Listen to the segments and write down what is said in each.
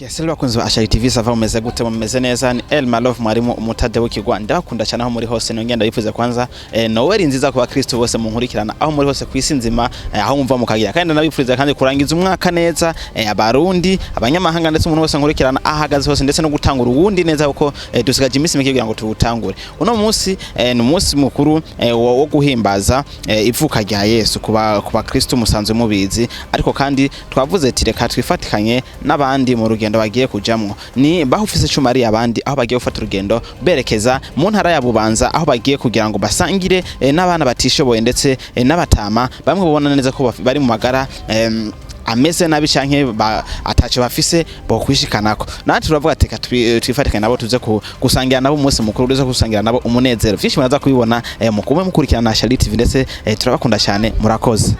Yes, lwa kunzo Ashari TV sava umeze gute mumeze neza ni Elma Love mwarimu umutade w'ikigwanda bakunda cyane aho muri hose no ngenda yifuza kwanza Noel nziza ku bakristo bose munkurikirana aho muri hose kwisi nzima aho mumva mukagira kandi nabifuriza kandi kurangiza umwaka neza abarundi abanyamahanga ndetse umuntu wose nkurikirana ahagaze hose ndetse no gutangura uwundi neza uko dusigaje iminsi mike kugira ngo tuwutangure uno munsi ni umunsi mukuru wo guhimbaza ivuka rya Yesu ku bakristo musanzwe mubizi ariko kandi twavuze ati reka twifatikanye n'abandi mu rugendo bagiye kujamwo ni bahufise cumari abandi aho bagiye gufata urugendo berekeza mu ntara ya Bubanza aho bagiye kugira ngo basangire n'abana batishoboye ndetse n'abatama bamwe bubona neza ko bari mu magara ameze nabi canke atacho bafise bo kwishikanako nati turavuga teka twifatikanye nabo tuze gusangira nabo umunsi mukuru uze gusangira nabo umunezero vyinshi muraza kubibona mu kumwe mukurikirana na Ashari TV ndetse turabakunda cyane murakoze.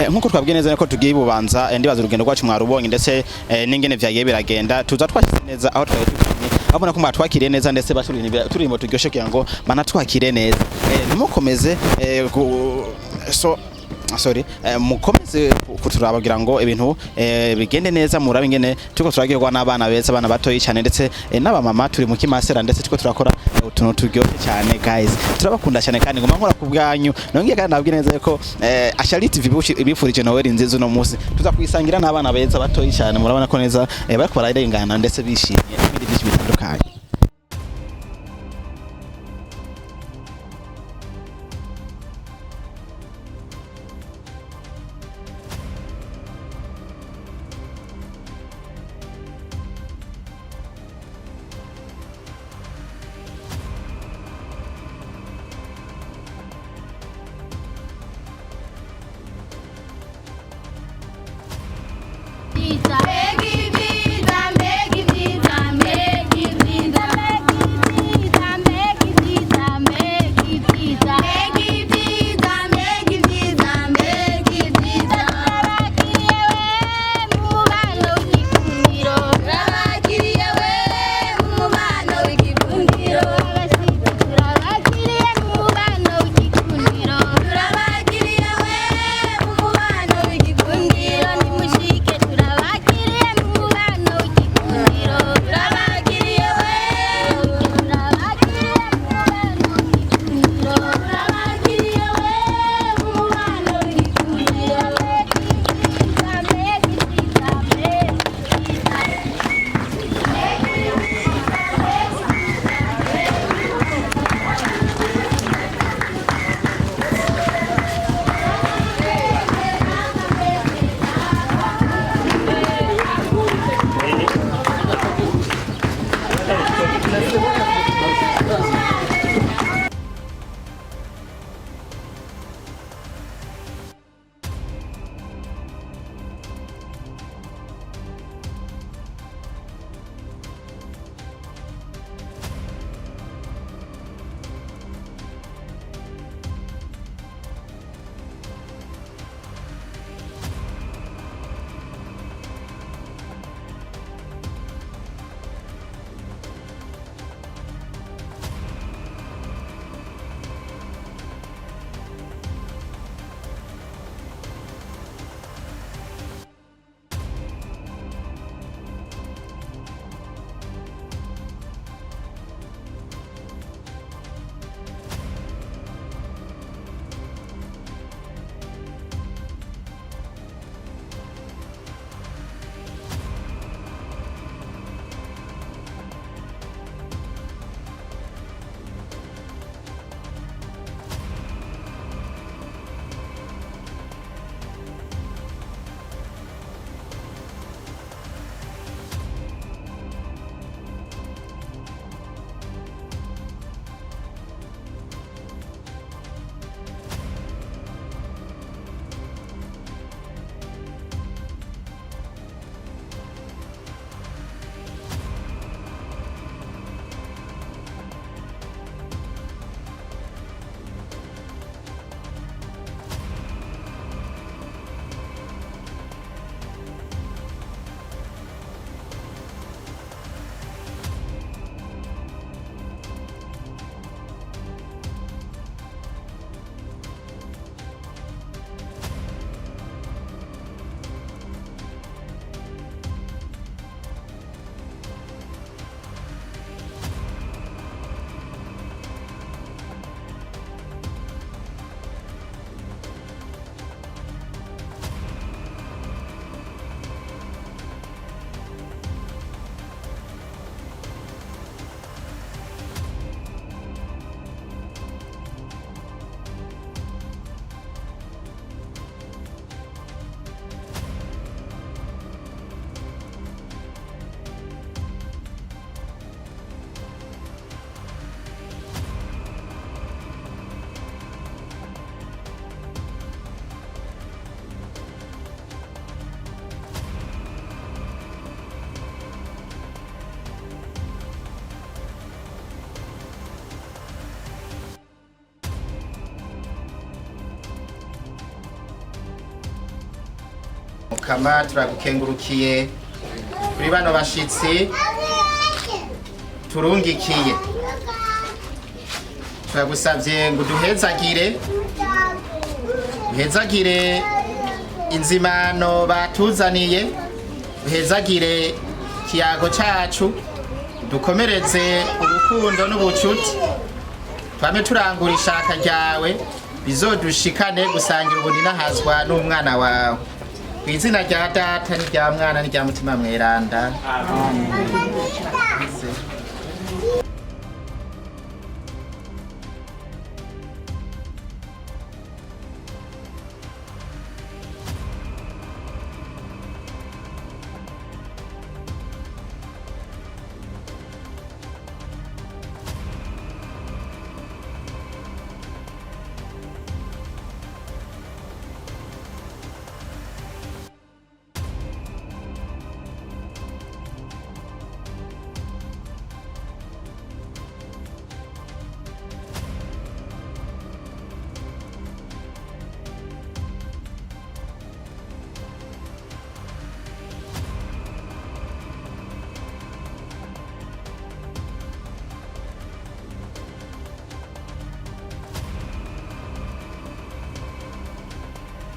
nkuko twabwiye neza ko tugiye bubanza ndibaza urugendo rwacu mwarubonye ndetse n'ingene vyagiye biragenda tuza twashyize neza aho twari tugiye abona ko mwatwakiriye neza ndetse baturimbo turyoshe kugira ngo banatwakire neza ntimukomeze mukomeze kuturabagira ngo ibintu bigende neza murabe ingene tuko turagirwa n'abana beza abana batoyi cyane ndetse n'abamama turi mu kimasera ndetse tuko turakora utuntu turyoshye cyane guys turabakunda cyane kandi ngoma nkora ku bwanyu nongeye kandi nabwiye neza ko Ashali TV ibifurije Noel nziza uno munsi tuza kwisangira n'abana beza batoyi cyane murabona ko neza bariko bararengana ndetse bishimye ibindi byinshi bitandukanye. mukama turagukengurukiye kuri bano bashitsi turungikiye turagusavye ngo duhezagire inzimano batuzaniye duhezagire kiyago cacu dukomereze urukundo n'ubucuti twame turangura ishaka ryawe bizodushikane gusangira ubuninahazwa n'umwana wawe kw'izina rya data n'irya mwana n'irya mutima mweranda amen.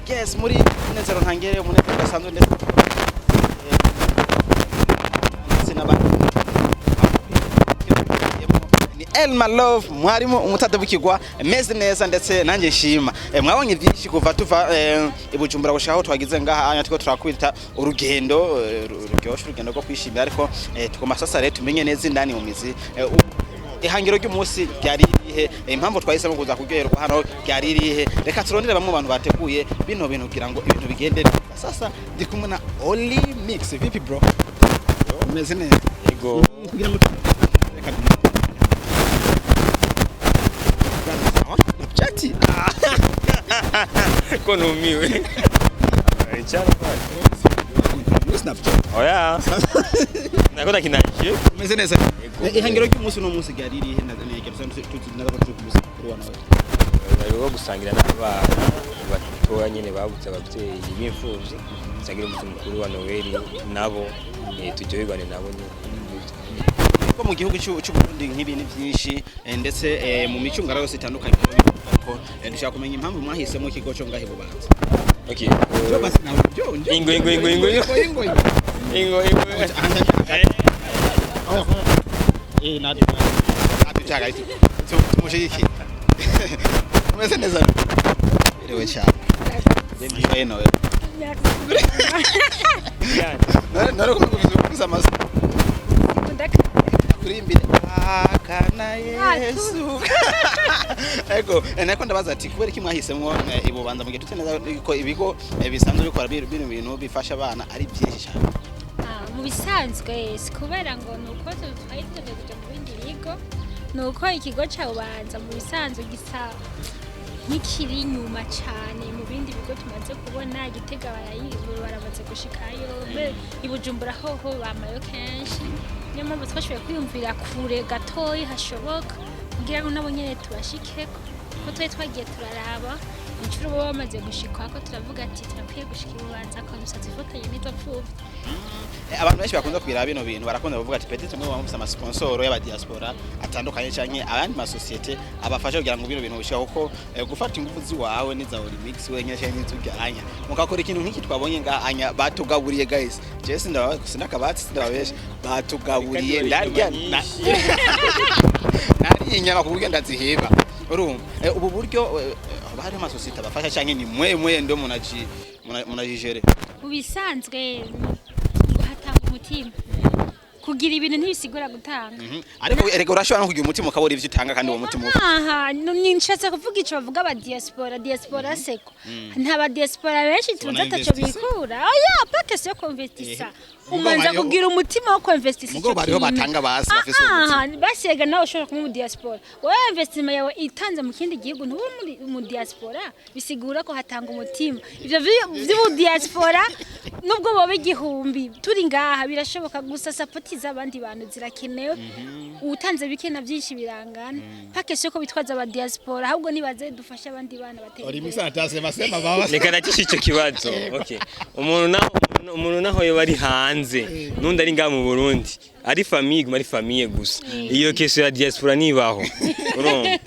Yes, muri nezero ntangere umunezero gasanzwe ndetse ni Elma Love mwarimu umutadabukirwa meze neza ndetse nanjye shima mwabonye byinshi kuva tuva ibujumbura gushaka twagize ngaha anya tiko turakwita urugendo ruryoshe urugendo rwo kwishimira ariko tugomba sasa rero tumenye neza indani mu mizi ihangiro ry'umunsi ryari rihe impamvu twahisemo kuza kuryoherwa hano ryari rihe reka turondere bamwe abantu bateguye bino bintu kugira ngo ibintu bigende sasa ndi kumwe na Oli Mix vipi bro umeze neza yego kugira ngo chati ko numiwe icyara bari Snapchat oya nakora kinashye umeze neza ihangiro ry'umunsi no munsi ryari rihe ndazanege tuzinaga kumusura nawe bari gusangira n'abana batoya nyene babutse abavyeyi b'imfuvyi sangira umunsi mukuru wa Noel nabo tujyoherwane nabo ko mu gihugu cy'u Burundi nk'ibintu byinshi ndetse mu micungara yose itandukanye ko dushaka kumenya impamvu mwahisemo ikigo cyo ngahe bubanza okay ingo natutaga tumushiki umeze neza irewe cyane ndembiye nawe naro kuvuza amaso kurimbire akana Yesu ego nako ndabaza ati kubera iki mwahisemo ibubanza mu gihe tuteneza ko ibigo bisanzwe bikora bintu bifasha abana ari byinshi cyane mu bisanzwe kubera ngo nuko twayitegereje mu bindi bigo nuko ikigo cy'ubanza mu bisanzwe gisa nk'ikiri inyuma cyane mu bindi bigo tumaze kubona Gitega baramaze gushikayo ibujumbura ho bamayo kenshi niyo mpamvu twashoboye kwiyumvira kure gatoyi hashoboka kugira ngo nabo nyene tubashikeko ko twagiye turaraba inshuro bo bamaze gushikwa ko turavuga ati turakwiye gushika ibubanza ko musatsi ifatanye n'idopfuve abantu benshi bakunda kwira bino bintu barakunda kuvuga ati peut-être mwe bamufisa ama sponsor y'aba diaspora atandukanye cyane abandi ma societe abafasha kugira ngo bino bintu bishaka kuko gufata ingufu ziwawe niza Oli Mix wenyine cyane n'inzuganya mukakora ikintu nk'iki twabonye nganya batugaburiye guys Jesse ndakabatsi ndababesha batugaburiye ndarya nari inyama kuburyo ndaziheba urumva ubu buryo bari ama societe abafasha cyane ni mwe ndo munajijere ubisanzwe hatanga umutima kugira ibintu ntibisigura gutanga ariko erega urashobora no kugira umutima ukabura ivyo utanga kandi uwo mutima ninshatse kuvuga ico bavuga aba diaspora seko ntaba diaspora benshi tuza taco bikura oya pas question convertissa umanza kugira umutima wo kwinvestisa mugo bariho batanga basi bafise umutima basega nawe ushobora kuba mu diaspora wowe investment yawe itanze mu kindi gihugu ntuba mu diaspora bisigura ko hatanga umutima ivyo vy'u diaspora nubwo bobe igihumbi turi ngaha birashoboka gusa support nyinshi z'abandi bantu zirakenewe utanze bike na byinshi birangana pakesho ko bitwaza aba diaspora ahubwo nibaze dufasha abandi bana bateye reka nakisha icyo kibazo okay umuntu naho yo bari hanze nundi ari ngaha mu Burundi ari famille gusa iyo keso ya diaspora nibaho urumva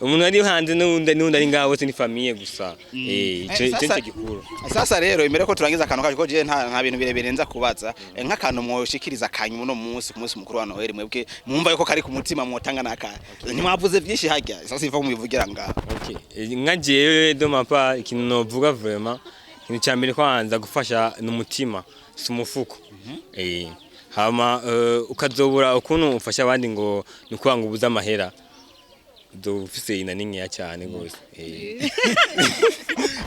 umuntu ari hanze nundi ari ngaha bose ni famille gusa icyo gikuru. Sasa rero imbere ko turangiza akantu kaje ko je nta bintu birebire nza kubaza nk'akantu mwoshikiriza kanyu uno munsi ku munsi mukuru wa Noel mwebwe mwumva yuko kari ku mutima mwotanga naka ntimwavuze byinshi hajya sasa iva mubivugira ngaha. Okay nka jewe do mapa ikintu novuga vraiment ikintu cyambere kwanza gufasha n'umutima si umufuko hama ukazobura ukuntu ufasha abandi ngo nikwanga ubuza amahera dufise inaningi cyane gose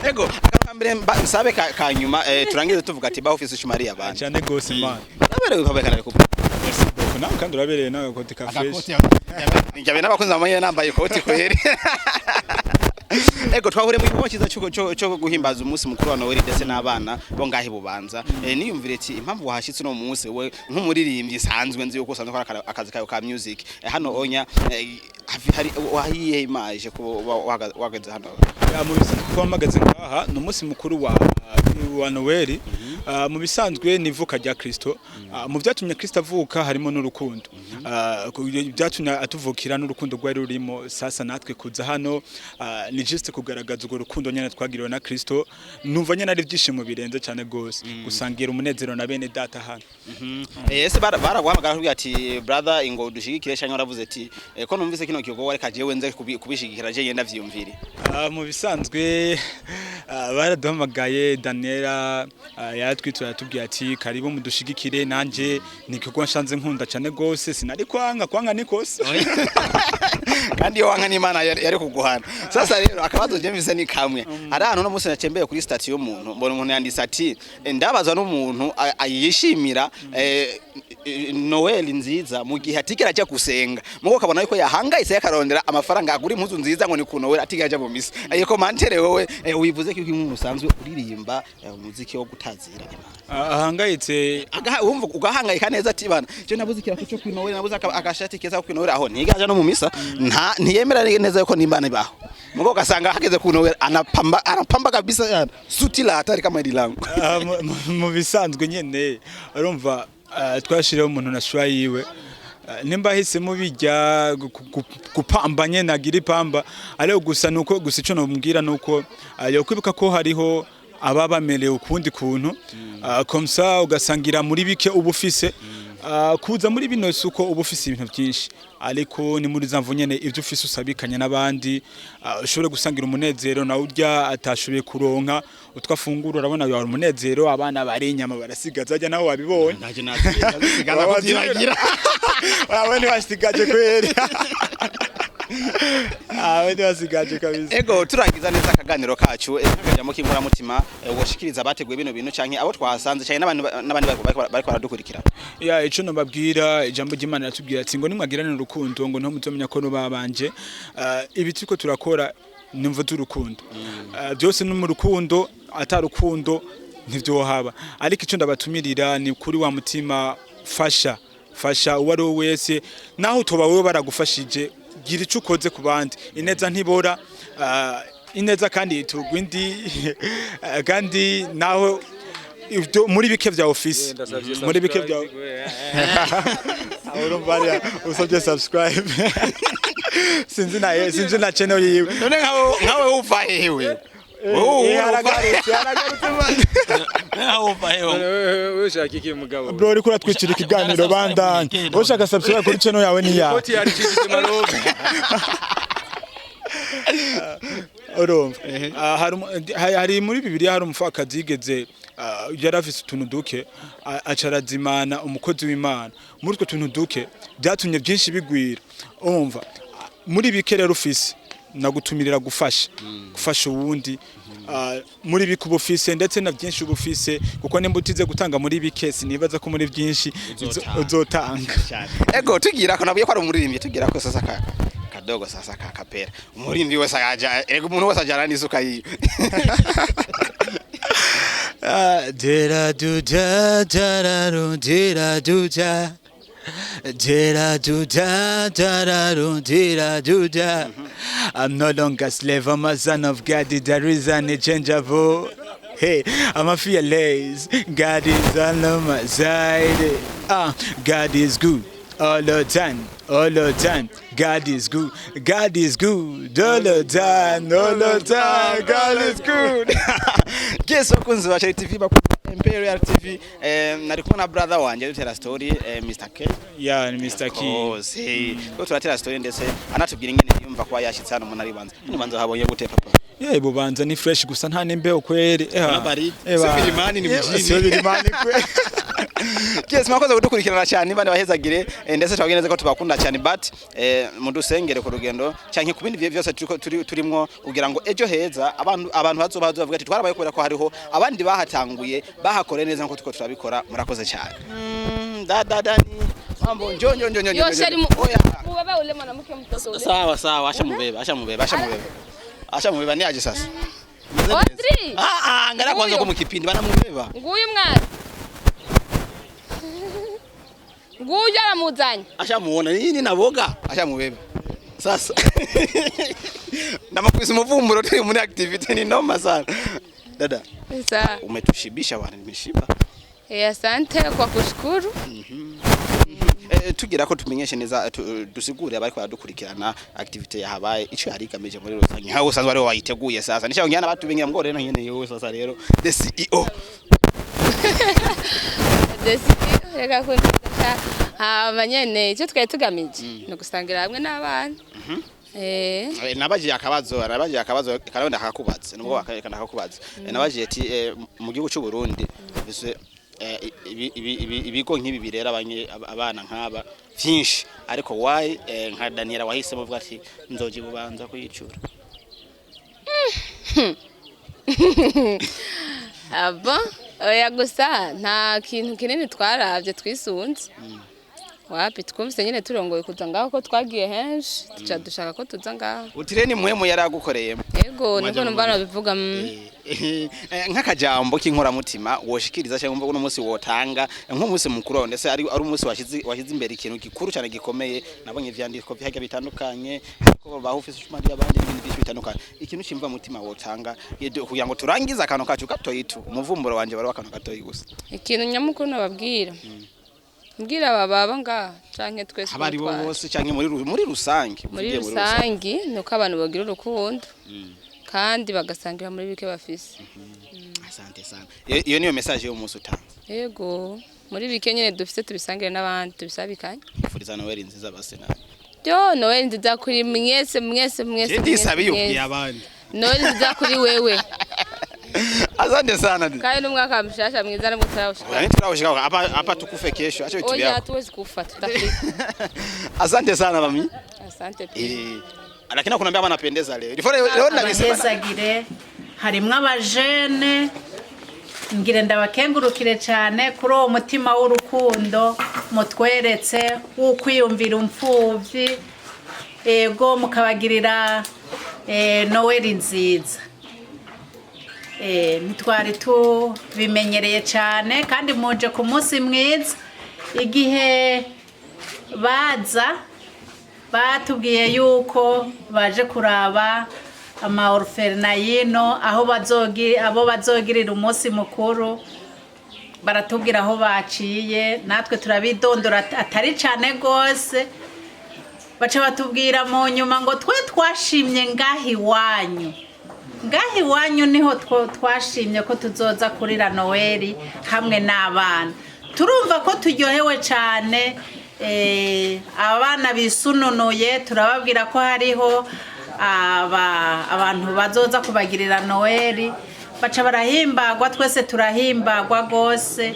ego akambere sabe kanyuma turangize tuvuga ati ba office Shumari abandi cyane gose man naberewe ukabekana ko nawe kandi urabereye nawe koti ka fresh njyabe n'abakunzi bamenye nambaye koti kweri. Ego twahure mu gikorwa cyiza cyo guhimbaza umunsi mukuru wa Noel ndetse n'abana bo ngahe bubanza niyumvire ati impamvu wahashitse no munsi we nk'umuririmbyi sanzwe nzi yuko usanzwe akora akazi kayo ka music hano onya hari wahiye image ko wageze hano mu bisanzwe ko magaze ngaha no munsi mukuru wa Noel mu bisanzwe nivuka rya Kristo mu byatumye Kristo avuka harimo n'urukundo byatumye atuvukira n'urukundo rwari rurimo sasa natwe kuza hano ni juste kugaragaza urwo rukundo nyene twagiriwe na Kristo numva nyene ari byishimo birenze cyane gose gusangira umunezero na bene data hano. Ese baraguhamagara kugira ati brother ingo dushigikire cyangwa uravuze ati ko numvise kino kigo wari kaje wenze kubishigikira je yenda vyumvire. Mu bisanzwe baraduhamagaye Daniela yatwitura tubwiye ati karibu mudushigikire nanje nikigo nshanze nkunda cyane gose sinari kwanga nikose kandi yo wanga n'Imana yari kuguhana. Sasa rero akabazo je mvise ni kamwe ari ahantu no munsi nacembeye kuri statue y'umuntu mbona umuntu yanditse ati ndabazwa n'umuntu ayishimira Noel nziza mu gihe atigera ajya gusenga muko kabona yuko yahangayise yakarondera amafaranga agura impuzu nziza ngo ni ku Noel atigera ajya mu misa ayo komantere wowe wivuze ko umuntu usanzwe uririmba umuziki wo gutazira Imana ahangayitse wumva ugahangayika neza ati bana je nabuze ikira cyo ku Noel nabuze agashati keza ku Noel aho ntigaje no mu misa ntiyemera neza yuko nimbane baho muko gasanga hageze ku Noel anapamba kabisa suti la hatari kama ililangu. Mu bisanzwe nyene urumva twashiriyeho umuntu na shwa yiwe nimba hisemo bijya gupamba nyene agira ipamba ariko gusa nuko gusa ico no mbwira nuko yo kwibuka ko hariho ababamere ukundi kuntu comme ça ugasangira muri bike ubufise kuza muri bino suko ubufise ibintu byinshi ariko ni muri zamvu nyene ivyo ufise usabikanye nabandi ushobore gusangira umunezero na urya atashoboye kuronka utwafungura urabona yawe umunezero abana bari inyama barasigaza ajya naho wabibonye naje nasigaza kutibagira abandi basigaje kweri abandi basigaje kabisa. Ego turangiza neza akaganiro kacu akajamo kinkora mutima woshikiriza abateguye bino bintu canke abo twasanze cyane n'abandi bariko baradukurikira. Ya ico no babwira ijambo ry'Imana ratubwira ati ngo nimwagirane urukundo ngo nto mutomenya ko no babanje ibiti ko turakora nimva turukundo byose no mu rukundo atarukundo ntivyo haba ariko ico ndabatumirira ni kuri wa mutima fasha uwari wese naho toba wewe baragufashije gira ico ukoze ku bandi ineza ntibora ineza kandi itugwindi kandi naho muri bike vya office muri bike vya urumva usabye subscribe sinzi na channel yiwe none nkawe uva hewe bro uri kuratwicira ikiganiro bandanye ushaka subscribe kuri channel yawe ni yawe hari muri Bibiliya hari umufakazi yigeze yarafise utuntu duke acarazimana umukozi w'Imana muri utwo tuntu duke byatumye byinshi bigwira umva muri bike rero ufise nagutumirira gufasha uwundi muri bike ubufise ndetse na byinshi ubufise kuko nimba utize gutanga muri bike sinibaza ko muri byinshi uzotanga. Ego tugira ko nabuye ko ari umuririmbyi tugira ko sasa kadogo sasa kakapera umuririmbyi wese aja ego umuntu wese ajana n'isuka yiwe dera duja Dira juda, dararu, dira juda. I'm no longer slave, I'm a son of God, there is an changeable. Hey, I'm a fearless. God is on my side. God is good all the time, all the time. God is good, God is good all the time, all the time. God is good. Guess wakunzi wa Charity TV bakunda Imperial TV, nari kumwe na brother wanje dutera story Mr. K. Yeah, Mr. K. Ko turatera story ndetse anatubwira ingene yumva kwa yashitse hano mu naribanza. Ni banza habonye gute papa? Yeah, bubanza ni fresh gusa nta nembeho kweri. Subirimani ni mjini. Subirimani kweri. Yes, mwakoze kudukurikirana cyane bane bahezagire ndetse twageneze ko tubakunda cyane but mudusengere ku rugendo cyanke ku bindi byose turimwo kugira ngo ejo heza abantu bazobavuga ati twarabaye kubera ko hariho abandi bahatanguye bahakore neza nko tuko turabikora murakoze cyane. Dada ni mambo njonjo. Yo sheri mubaba ule mwanamke mtoto ule. Sawa acha mubeba ni aje sasa. Audrey. Ngara kwanza ko mu kipindi banamubeba. Nguyu mwana. Nguyu aramuzanye. Ashamuona nini naboga? Ashamubeba. Sasa. Namakwisa umuvumburo turi muri activity ni noma sana. Dada. Sawa. Umetushibisha bwana nimeshiba. Asante kwa kushukuru. Tugira ko tumenyeshe neza dusigure abari kwadukurikirana activity yahabaye ico yari kameje muri rusange. Hawo sanzwe ari wayiteguye sasa. Nisha ngiyana batubengira mgore no nyene yewe sasa rero the CEO. The CEO reka kunta abanyene icyo twari tugamije no gusangira hamwe n'abana. Nabaje akabazo karonda akakubatse nubwo bakana akakubatse. Nabaje ati mu gihugu cy'u Burundi bise ibigo nk'ibi birera abana nk'aba byinshi ariko why nka Daniela wahisemo uvuga ati nzoje bubanza kuyicura. Aba oya gusa nta kintu kinini twaravye twisunze. Wapi twumvise nyine turongoye kuza ngaho ko twagiye henshi dushaka ko tuza ngaho. Utireni muhemu yaragukoreye. Yego niko numva bivuga nk'akajambo k'inkora mutima woshikiriza cyangwa uno munsi wotanga nk'umunsi mukuru ndetse ari umunsi washize imbere ikintu gikuru cyane gikomeye nabonye ivyandiko bihage bitandukanye ko bahufise shumari y'abandi ibintu byinshi bitandukanye ikintu kimva mutima wotanga kugira ngo turangize akantu kacu gatoyitu umuvumburo wanje bari akantu gatoyi gusa. Ikintu nyamukuru nababwira mbwira baba nga canke twese abari bo bose canke muri rusange nuko abantu bagira urukundo kandi bagasangira muri bike bafise. Asante sana. Iyo niyo message yo musu utanga. Yego muri bike nyene dufise tubisangire n'abandi tubisabikanye. Furiza Noel nziza base na. Yo Noel nziza kuri mwese. Ndisabiye ukiye abandi. Noel nziza kuri wewe. Asante sana. Kai n'umwaka mshasha mwiza na mutarawushika. Yaani turawushika hapa tukufe kesho. Acha vitu vyako. Oya tuwezi kufa tutafika. Asante sana mami. Asante pia. Lakini kuna mbaba anapendeza leo. Leo nabisema harimwe abajene ngire ndabakengurukire cyane kuri uwo mutima w'urukundo mutweretse ukwiyumvira umfuvyi ego mukabagirira Noel nziza. Nitwari tubimenyereye cyane kandi muje ku munsi mwiza igihe baza batubwiye yuko baje kuraba ama orphelinat aho bazogirira umunsi mukuru baratubwira aho baciye natwe turabidondora atari cyane gose baca batubwira mu nyuma ngo twe twashimye ngahi wanyu niho twashimye ko tuzoza kurira Noel hamwe n'abana turumva ko turyohewe cyane. Abana bisununuye turababwira ko hariho abantu bazoza kubagirira Noel baca barahimbagwa twese turahimbagwa gose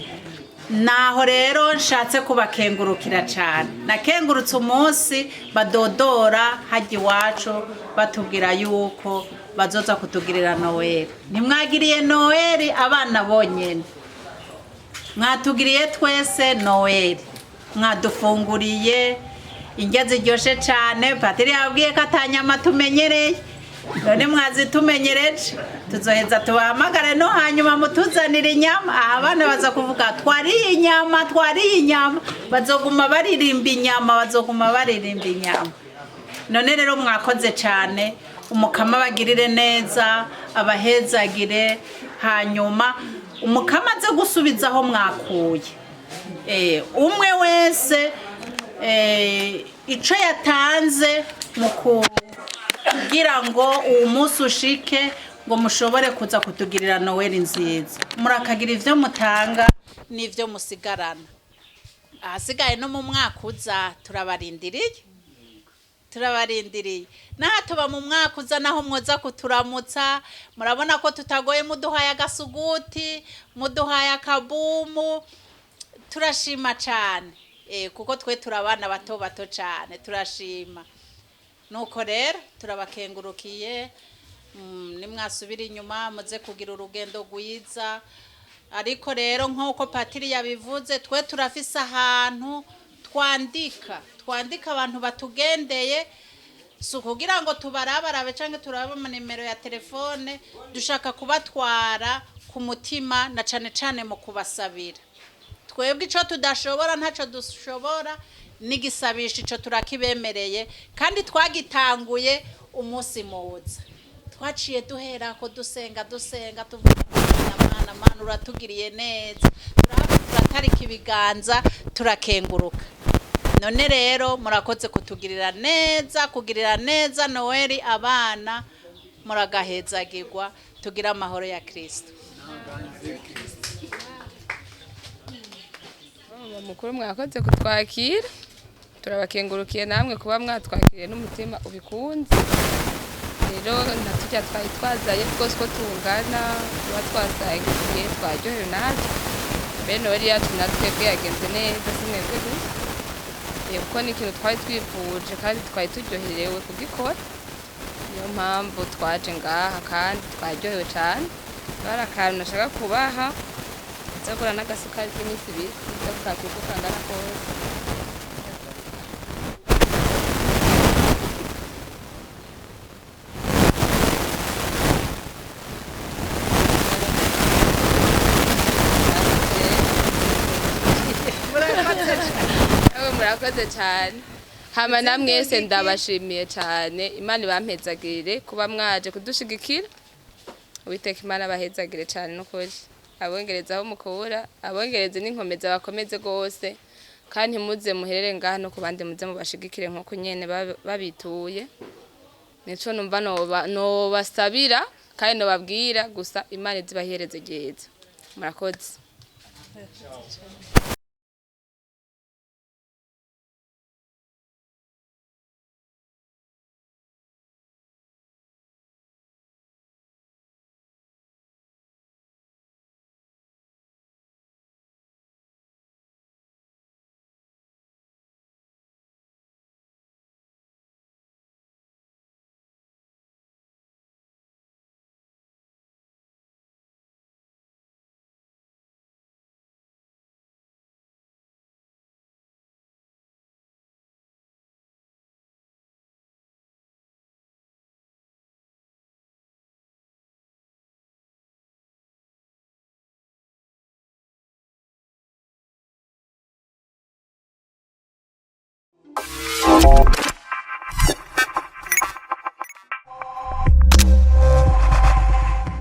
naho rero nshatse kubakengurukira cyane nakengurutse umunsi badodora haji wacu batubwira yuko bazoza kutugirira Noel. Nimwagiriye Noel abana bonyene mwatugiriye twese Noel mwadufunguriye indya ziryoshe cyane patiri yabwiye ko atanyama tumenyereye none mwazitumenyereje tuzoheza tubahamagare no hanyuma mutuzanire inyama aha abana baza kuvuga twariye inyama bazoguma baririmba inyama none rero mwakoze cyane umukama bagirire neza abahezagire hanyuma umukama aze gusubiza aho mwakuye umwe wese ico yatanze kugira ngo uwo munsi ushike ngo mushobore kuza kutugirira Noel nziza murakagira ivyo mutanga n'ivyo musigarana ahasigaye no mu mwaka uza turabarindiriye naho tuba mu mwaka uza naho mwoza kuturamutsa murabona ko tutagoye muduhaye agasuguti muduhaye akabumu turashima cyane kuko twe turabana bato cyane turashima nuko rero turabakengurukiye nimwasubira inyuma muze kugira urugendo rwiza ariko rero nk'uko patiri yabivuze twe turafise ahantu twandika abantu batugendeye si ukugira ngo tubarabarabe cyangwa turabe nimero ya telefone dushaka kubatwara ku mutima na cyane mu kubasabira twebwe icyo tudashobora ntacyo dushobora n'igisabisho icyo turakibemereye kandi twagitanguye umunsi muza twaciye duhera ko dusenga tuvuga mwana uratugiriye neza turatarika ibiganza turakenguruka none rero murakoze kugirira neza Noel abana muragahezagirwa tugira amahoro ya Kristo mukuru mwakoze kutwakira turabakengurukiye namwe kuba mwatwakiriye n'umutima ubikunze rero natujya twari twazaye rwose ko tungana tuba twasangiye twaryohewe natwe mbere Noel yacu natwe yagenze neza simwebwe gusa kuko ni ikintu twari twifuje kandi twari turyoherewe kugikora niyo mpamvu twaje ngaha kandi twaryohewe cyane bari akantu nashaka kubaha nzagura n'agasukari k'iminsi ibiri nzakakira uko kangana kose murakoze cyane hama namwese ndabashimiye cyane Imana ibampezagirire kuba mwaje kudushigikira Uwiteka Imana abahezagire cyane n'ukuri abongereza aho mukura abongereze n'inkomeza bakomeze gose kandi muze muherere ngaha no kubandi muze mubashigikire nko nyene babituye nico numva no basabira kandi no babwira gusa Imana izibahereze geza murakoze